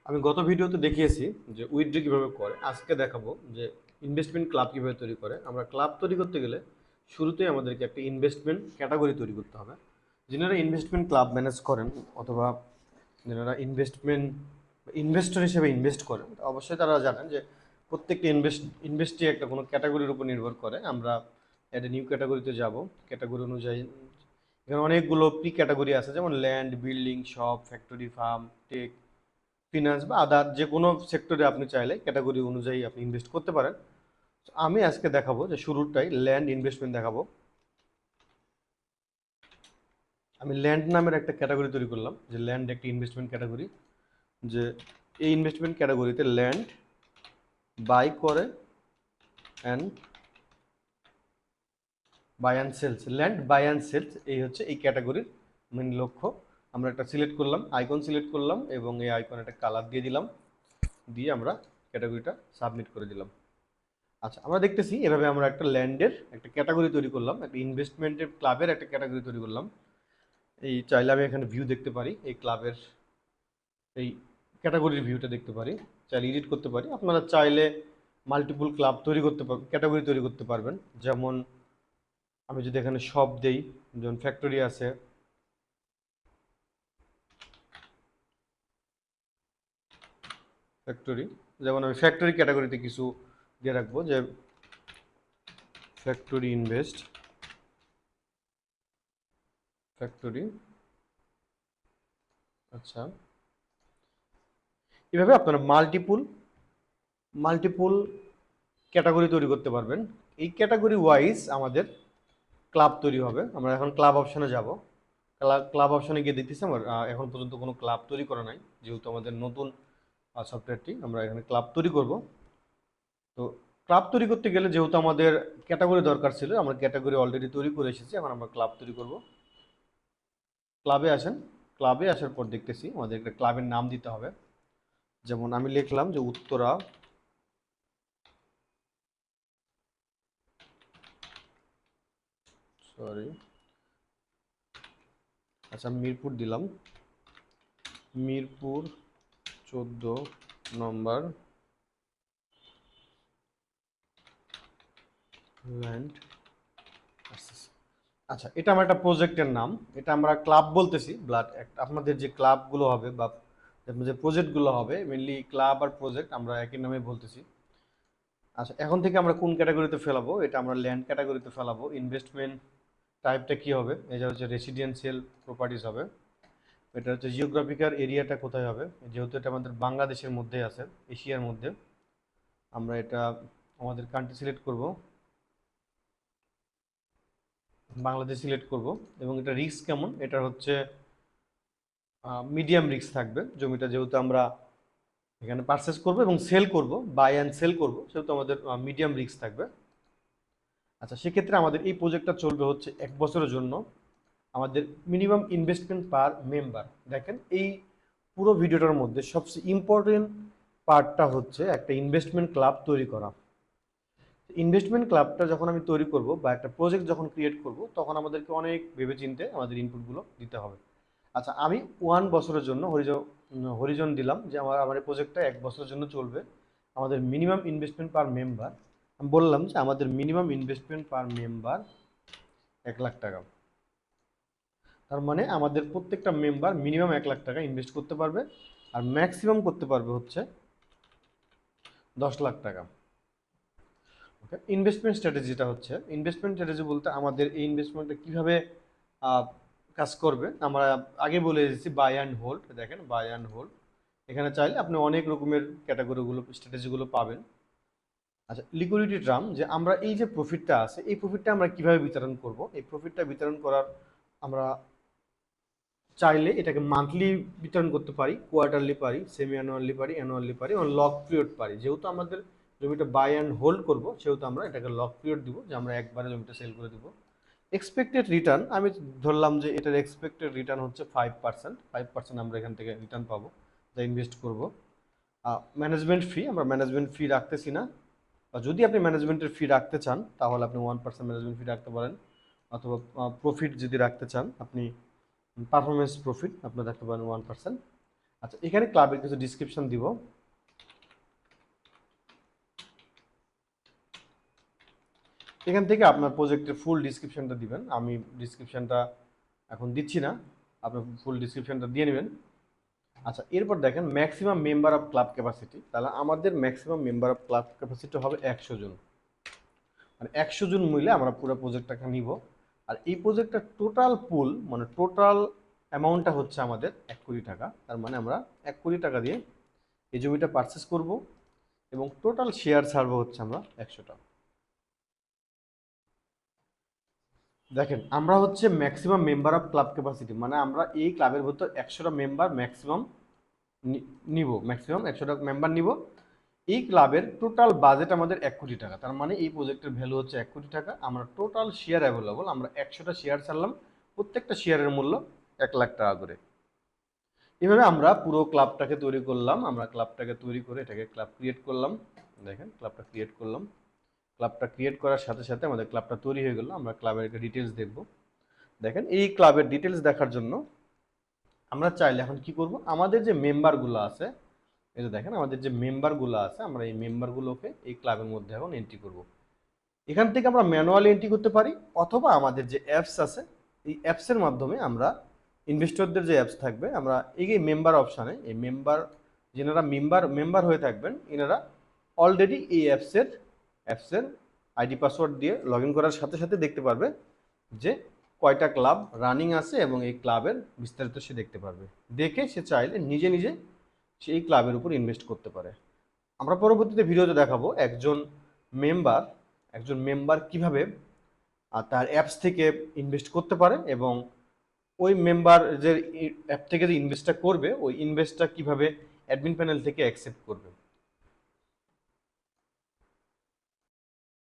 আমি গত ভিডিওতে দেখিয়েছি যে উইথড্র কিভাবে করে। আজকে দেখাবো যে ইনভেস্টমেন্ট ক্লাব কিভাবে তৈরি করে। আমরা ক্লাব তৈরি করতে গেলে শুরুতেই আমাদেরকে একটা ইনভেস্টমেন্ট ক্যাটাগরি তৈরি করতে হবে। যিনারা ইনভেস্টমেন্ট ক্লাব ম্যানেজ করেন অথবা যারা ইনভেস্টর হিসেবে ইনভেস্ট করেন, অবশ্যই তারা জানেন যে প্রত্যেকটা ইনভেস্টই একটা কোনো ক্যাটাগরির উপর নির্ভর করে। আমরা একটা নিউ ক্যাটাগরিতে যাব। ক্যাটাগরি অনুযায়ী এখানে অনেকগুলো প্রি ক্যাটাগরি আছে, যেমন land, building, shop, factory, farm, tech, finance বা আদার যে কোনো সেক্টরে আপনি চাইলে ক্যাটাগরি অনুযায়ী আপনি ইনভেস্ট করতে পারেন। আমি আজকে দেখাবো যে শুরুটাই ল্যান্ড ইনভেস্টমেন্ট দেখাবো। আমি ল্যান্ড নামের একটা ক্যাটাগরি তৈরি করলাম, যে ল্যান্ড একটা ইনভেস্টমেন্ট ক্যাটাগরি। যে এই ইনভেস্টমেন্ট ক্যাটাগরিতে ল্যান্ড বাই করে and buy and sales, land buy and sales, এই হচ্ছে এই ক্যাটাগরির মেন লক্ষ্য। আমরা একটা সিলেক্ট করলাম, আইকন সিলেক্ট করলাম এবং এই আইকনে একটা কালার দিয়ে দিলাম, দিয়ে আমরা ক্যাটাগরিটা সাবমিট করে দিলাম। আচ্ছা, আমরা দেখতেছি এভাবে আমরা একটা ল্যান্ডের একটা ক্যাটাগরি তৈরি করলাম, একটা ইনভেস্টমেন্টের ক্লাবের একটা ক্যাটাগরি তৈরি করলাম। এই চাইলে আমি এখানে ভিউ দেখতে পারি, এই ক্লাবের এই ক্যাটাগরির ভিউটা দেখতে পারি, চাইলে এডিট করতে পারি। আপনারা চাইলে মাল্টিপল ক্লাব তৈরি করতে পারবেন, ক্যাটাগরি তৈরি করতে পারবেন। যেমন আমি যদি এখানে শপ দেই, যেমন ফ্যাক্টরি আছে, ফ্যাক্টরি, যেমন আমি ফ্যাক্টরি ক্যাটাগরিতে কিছু দিয়ে রাখবো, যে ফ্যাক্টরি ইনভেস্ট, ফ্যাক্টরি। আচ্ছা, এভাবে আপনারা মাল্টিপুল ক্যাটাগরি তৈরি করতে পারবেন। এই ক্যাটাগরি ওয়াইজ আমাদের ক্লাব তৈরি হবে। আমরা এখন ক্লাব অপশানে যাব। ক্লাব অপশানে গিয়ে দেখতেছি আমার এখন পর্যন্ত কোনো ক্লাব তৈরি করা নাই, যেহেতু আমাদের নতুন সফটওয়্যারটি। আমরা এখানে ক্লাব তৈরি করব। তো ক্লাব তৈরি করতে গেলে যেহেতু আমাদের ক্যাটাগরি দরকার ছিল, আমরা ক্যাটাগরি অলরেডি তৈরি করে এসেছি, এখন আমরা ক্লাব তৈরি করব। ক্লাবে আসেন, ক্লাবে আসার পর দেখতেছি আমাদের একটা ক্লাবের নাম দিতে হবে। যেমন আমি লিখলাম যে উত্তরা, সরি, আচ্ছা মিরপুর দিলাম, মিরপুর 14 নম্বর ল্যান্ড। আচ্ছা, এটা আমার একটা প্রজেক্টের নাম, এটা আমরা ক্লাব বলতেছি। আপনাদের যে ক্লাবগুলো হবে বা আপনার যে প্রজেক্টগুলো হবে, মেনলি ক্লাব আর প্রজেক্ট আমরা একই নামে বলতেছি। আচ্ছা, এখন থেকে আমরা কোন ক্যাটাগরিতে ফেলাবো? এটা আমরা ল্যান্ড ক্যাটাগরিতে ফেলাবো। ইনভেস্টমেন্ট টাইপটা কি হবে? এটা হচ্ছে রেসিডেন্সিয়াল প্রপার্টিজ হবে। এটা হচ্ছে জিওগ্রাফিক্যাল এরিয়াটা কোথায় হবে, যেহেতু এটা আমাদের বাংলাদেশের মধ্যে আছে, এশিয়ার মধ্যে। আমরা এটা আমাদের কান্ট্রি সিলেক্ট করব, বাংলাদেশ সিলেক্ট করব। এবং এটা রিস্ক কেমন? এটা হচ্ছে মিডিয়াম রিস্ক থাকবে। জমিটা যেহেতু আমরা এখানে পারচেস করব এবং সেল করব, বাই অ্যান্ড সেল করব, সেহেতু আমাদের মিডিয়াম রিস্ক থাকবে। আচ্ছা, সেক্ষেত্রে আমাদের এই প্রজেক্টটা চলবে হচ্ছে 1 বছরের জন্য। আমাদের মিনিমাম ইনভেস্টমেন্ট পার মেম্বার, দেখেন এই পুরো ভিডিওটার মধ্যে সবচেয়ে ইম্পর্টেন্ট পার্টটা হচ্ছে একটা ইনভেস্টমেন্ট ক্লাব তৈরি করা। ইনভেস্টমেন্ট ক্লাবটা যখন আমি তৈরি করব বা একটা প্রজেক্ট যখন ক্রিয়েট করব, তখন আমাদেরকে অনেক ভেবেচিন্তে আমাদের ইনপুটগুলো দিতে হবে। আচ্ছা, আমি 1 বছরের জন্য হরিজন দিলাম, যে আমার এই প্রজেক্টটা 1 বছরের জন্য চলবে। আমাদের মিনিমাম ইনভেস্টমেন্ট পার মেম্বার, আমি বললাম যে আমাদের মিনিমাম ইনভেস্টমেন্ট পার মেম্বার 1 লাখ টাকা। তার মানে আমাদের প্রত্যেকটা মেম্বার মিনিমাম 1 লাখ টাকা ইনভেস্ট করতে পারবে, আর ম্যাক্সিমাম করতে পারবে হচ্ছে 10 লাখ টাকা। ওকে, ইনভেস্টমেন্ট স্ট্র্যাটেজিটা হচ্ছে, ইনভেস্টমেন্ট স্ট্র্যাটেজি বলতে আমাদের এই ইনভেস্টমেন্টটা কিভাবে আহ, কাজ করবে আমরা আগে বলে এসেছি। বাই অ্যান্ড হোল্ড, দেখেন বাই অ্যান্ড হোল্ড, এখানে চাইলে আপনি অনেক রকমের ক্যাটাগরিগুলো স্ট্র্যাটেজিগুলো পাবেন। আচ্ছা, লিকুইডিটি ট্রাম, যে আমরা এই যে প্রফিটটা আছে, এই প্রফিটটা আমরা কিভাবে বিতরণ করব? এই প্রফিটটা বিতরণ করার আমরা চাইলে এটাকে মান্থলি বিতরণ করতে পারি, কোয়ার্টারলি পারি, সেমি অ্যানুয়ালি পারি, অ্যানুয়ালি পারি, এবং লক পিরিয়ড পারি। যেহেতু আমাদের জমিটা বাই অ্যান্ড হোল্ড করব, সেহেতু আমরা এটাকে লক পিরিয়ড দিব, যে আমরা একবারে জমিটা সেল করে দিব। এক্সপেক্টেড রিটার্ন, আমি ধরলাম যে এটার এক্সপেক্টেড রিটার্ন হচ্ছে 5%। 5% আমরা এখান থেকে রিটার্ন পাবো যা ইনভেস্ট করব। ম্যানেজমেন্ট ফি, আমরা ম্যানেজমেন্ট ফি রাখতেছি না, বা যদি আপনি ম্যানেজমেন্টের ফি রাখতে চান তাহলে আপনি 1% ম্যানেজমেন্ট ফি রাখতে পারেন, অথবা প্রফিট যদি রাখতে চান আপনি, পারফরমেন্স প্রফিট আপনি রাখতে পারেন 1%। আচ্ছা, এখানে ক্লাবের কিছু ডিসক্রিপশন দিব। এখান থেকে আপনার প্রজেক্টের ফুল ডিসক্রিপশনটা দিবেন। আমি ডিসক্রিপশনটা এখন দিচ্ছি না, আপনি ফুল ডিসক্রিপশনটা দিয়ে নেবেন। আচ্ছা, এরপর দেখেন maximum member of club capacity. তাহলে আমাদের maximum member of club capacity হবে 100 জন। মানে 100 জন মিলে আমরা পুরো প্রজেক্টটাকে নিব। আর এই প্রজেক্টটার টোটাল পুল মানে টোটাল অ্যামাউন্টটা হচ্ছে আমাদের 1 কোটি টাকা। তার মানে আমরা 1 কোটি টাকা দিয়ে এই জমিটা পারচেস করব এবং টোটাল শেয়ার ছাড়বো হচ্ছে আমরা 100টা। দেখেন আমরা হচ্ছে maximum member of club capacity, মানে আমরা এই ক্লাবের ভিতর 100টা মেম্বার ম্যাক্সিমাম নিব, ম্যাক্সিমাম 100টা মেম্বার নিব। এই ক্লাবের টোটাল বাজেট আমাদের 1 কোটি টাকা। তার মানে এই প্রজেক্টের ভ্যালু হচ্ছে 1 কোটি টাকা। আমরা টোটাল শেয়ার অ্যাভেলেবল, আমরা 100টা শেয়ার ছাড়লাম, প্রত্যেকটা শেয়ারের মূল্য 1 লাখ টাকা করে। এভাবে আমরা পুরো ক্লাবটাকে তৈরি করলাম। আমরা ক্লাবটাকে তৈরি করে এটাকে ক্লাব ক্রিয়েট করলাম। দেখেন ক্লাবটা ক্রিয়েট করলাম। ক্লাবটা ক্রিয়েট করার সাথে সাথে আমাদের ক্লাবটা তৈরি হয়ে গেল। আমরা ক্লাবের একটা ডিটেলস দেখব। দেখেন এই ক্লাবের ডিটেলস দেখার জন্য আমরা চাইলে এখন কি করব, আমাদের যে মেম্বারগুলো আছে, এই যে দেখেন আমাদের যে মেম্বারগুলো আছে, আমরা এই মেম্বারগুলোকে এই ক্লাবের মধ্যে এখন এন্ট্রি করব। এখান থেকে আমরা ম্যানুয়ালি এন্ট্রি করতে পারি, অথবা আমাদের যে অ্যাপস আছে এই অ্যাপসের মাধ্যমে আমরা ইনভেস্টরদের যে অ্যাপস থাকবে, আমরা এই মেম্বার অপশানে এই মেম্বার, যেনারা মেম্বার হয়ে থাকবেন এনারা অলরেডি এই অ্যাপসের আইডি পাসওয়ার্ড দিয়ে লগ ইন করার সাথে সাথে দেখতে পারবে যে কয়টা ক্লাব রানিং আছে এবং এই ক্লাবের বিস্তারিত সে দেখতে পারবে। দেখে সে চাইলে নিজে নিজে সেই ক্লাবের উপর ইনভেস্ট করতে পারে। আমরা পরবর্তীতে ভিডিওতে দেখাবো একজন মেম্বার কিভাবে তার অ্যাপস থেকে ইনভেস্ট করতে পারে এবং ওই মেম্বার যে অ্যাপ থেকে যে ইনভেস্টটা করবে ওই ইনভেস্টটা কিভাবে অ্যাডমিন প্যানেল থেকে অ্যাকসেপ্ট করবে।